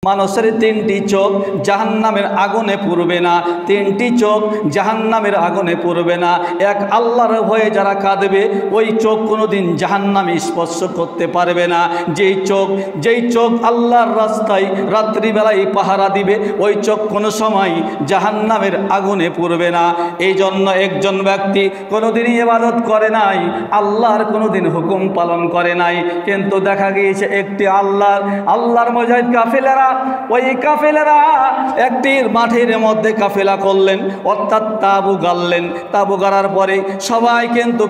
মানুষের তিনটি চোখ জাহান্নামের আগুনে পুড়বে না, তিনটি চোখ জাহান্নামের আগুনে পুড়বে না। এক, আল্লাহর ভয়ে যারা কাঁদবে ওই চোখ কোনোদিন জাহান্নামে স্পর্শ করতে পারবে না। যেই চোখ আল্লাহর রাস্তায় রাত্রিবেলায় পাহারা দিবে ওই চোখ কোনো সময় জাহান্নামের আগুনে পুড়বে না। এই জন্য একজন ব্যক্তি কোনোদিনই ইবাদত করে নাই, আল্লাহর কোনোদিন হুকুম পালন করে নাই, কিন্তু দেখা গিয়েছে একটি আল্লাহর মুজাহিদ কাফেলারা, ওই কাফেলারা একটি মাঠের মধ্যে কাফেলা করলেন, অর্থাৎ তাঁবু গাড়লেন। তাঁবু গাড়ার পরে সবাই কিন্তু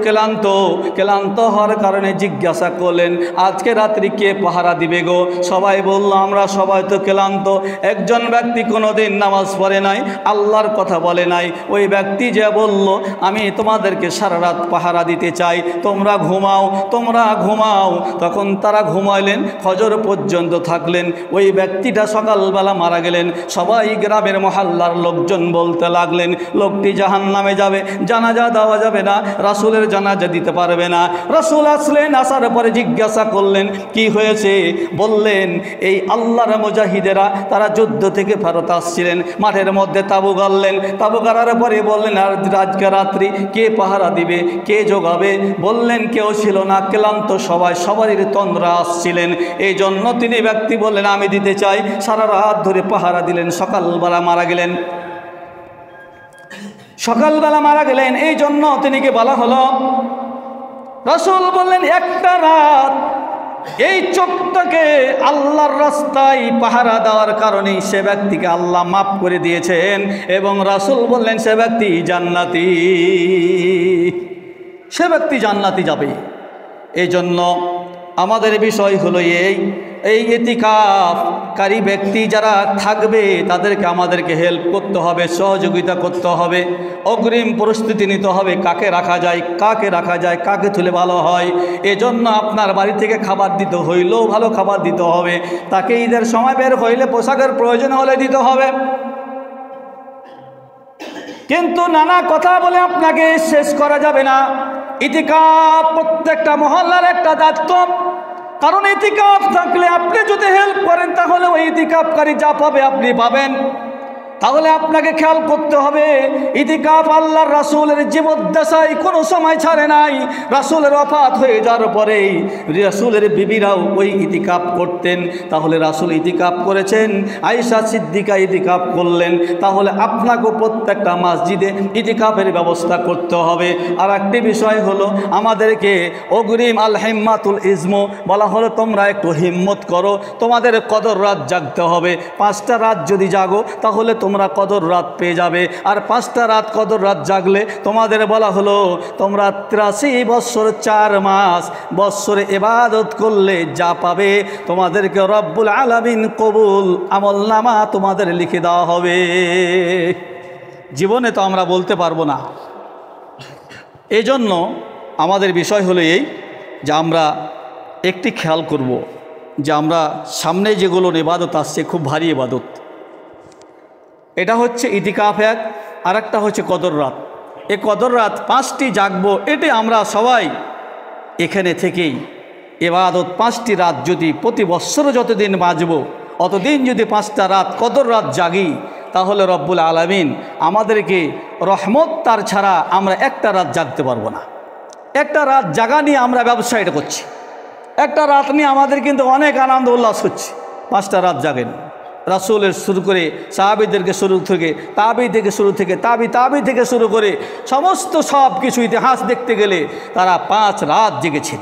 ক্লান্ত হওয়ার কারণে জিজ্ঞাসা করলেন, আজকে রাত্রি কে পাহারা দিবে গো? সবাই বলল, আমরা সবাই তো ক্লান্ত। একজন ব্যক্তি কোনোদিন নামাজ পড়ে নাই, আল্লাহর কথা বলে নাই। ওই ব্যক্তি যে বলল, আমি তোমাদেরকে সারা রাত পাহারা দিতে চাই, তোমরা ঘুমাও। তখন তারা ঘুমাইলেন, ফজর পর্যন্ত থাকলেন। ওই ব্যক্তিটা সকালবেলা মারা গেলেন। সবাই গ্রামের মহল্লার লোকজন বলতে লাগলেন, লোকটি জাহান্নামে যাবে, জানাজা দেওয়া যাবে না, রাসূলের জানাজা দিতে পারবে না। রাসূল আসলেন, আসার পরে জিজ্ঞাসা করলেন, কি হয়েছে? বললেন, এই আল্লাহর মুজাহিদেরা তারা যুদ্ধ থেকে ফেরত আসছিলেন, মাঠের মধ্যে তাঁবু গাড়লেন। তাঁবু গাড়ার পরে বললেন, আর আজকে রাত্রি কে পাহারা দিবে, কে জোগাবে? বললেন, কেউ ছিল না, ক্লান্ত সবারই তন্দ্রা আসছিলেন। এই জন্য তিনি ব্যক্তি বললেন, আমি দিতে চাই। সারা রাত ধরে পাহারা দিলেন, সকালবেলা মারা গেলেন। এই জন্য তিনিকে বলা হলো, রাসূল বললেন, একটা রাত এই চোখটাকে আল্লাহর রাস্তায় পাহারা দেওয়ার কারণে সে ব্যক্তিকে আল্লাহ মাফ করে দিয়েছেন, এবং রাসূল বললেন সে ব্যক্তি জান্নাতি যাবে। এই জন্য আমাদের বিষয় হলো এই ইতিকাফকারী ব্যক্তি যারা থাকবে তাদেরকে আমাদেরকে হেল্প করতে হবে, সহযোগিতা করতে হবে, অগ্রিম প্রস্তুতি নিতে হবে, কাকে রাখা যায়, কাকে তুলে ভালো হয়। এজন্য আপনার বাড়ি থেকে খাবার দিতে হইলেও ভালো খাবার দিতে হবে, তাকে ঈদের সময় বের হইলে পোশাকের প্রয়োজন হলে দিতে হবে। কিন্তু নানা কথা বলে আপনাকে শেষ করা যাবে না। ইতিকাফ প্রত্যেকটা মহল্লার একটা দায়িত্ব, কারণ ইতিকাফ থাকলে আপনি যদি হেল্প করেন তাহলে ওই ইতিকাফকারী যা পাবে আপনি পাবেন। তাহলে আপনাকে খেয়াল করতে হবে, ইতিকাফ আল্লাহর রাসূলের জীবদ্দশায় কোনো সময় ছাড়ে নাই। রাসূলের ওফাত হয়ে যাওয়ার পরেই রাসূলের বিবিরাও ওই ইতিকাফ করতেন। তাহলে রাসূল ইতিকাফ করেছেন, আয়েশা সিদ্দিকা ইতিকাফ করলেন, তাহলে আপনাকেও প্রত্যেকটা মসজিদে ইতিকাফের ব্যবস্থা করতে হবে। আর একটি বিষয় হলো, আমাদেরকে অগ্রিম আল হিম্মাতুল ইজমু বলা হলো, তোমরা একটু হিম্মত করো, তোমাদের কদর রাত জাগতে হবে। 5টা রাত যদি জাগো তাহলে তোমরা কদর রাত পেয়ে যাবে। আর 5টা রাত কদর রাত জাগলে তোমাদের বলা হলো, তোমরা 83 বৎসর 4 মাস বৎসরে ইবাদত করলে যা পাবে তোমাদেরকে রব্বুল আলামিন কবুল আমলনামা তোমাদের লিখে দেওয়া হবে। জীবনে তো আমরা বলতে পারবো না। এই জন্য আমাদের বিষয় হলো যে আমরা একটি খেয়াল করব যে আমরা সামনে যেগুলো ইবাদত আসছে খুব ভারী ইবাদত। এটা হচ্ছে ইতিকাফ এক, আর একটা হচ্ছে কদর রাত। এই কদর রাত 5টি জাগবো, এটি আমরা সবাই এখানে থেকেই ইবাদত 5টি রাত যদি প্রতি বৎসর যতদিন বাঁচবো অতদিন যদি 5টা রাত কদর রাত জাগি তাহলে রব্বুল আলামিন আমাদেরকে রহমত তার ছাড়া আমরা একটা রাত জাগতে পারবো না। একটা রাত জাগা নিয়ে আমরা ব্যবসা এটা করছি, একটা রাত নিয়ে আমাদের কিন্তু অনেক আনন্দ উল্লাস হচ্ছে। 5টা রাত জাগেন রাসূলের শুরু করে সাহাবীদেরকে তাবি থেকে শুরু করে সমস্ত সব কিছু ইতিহাস দেখতে গেলে তারা 5 রাত জেগেছেন।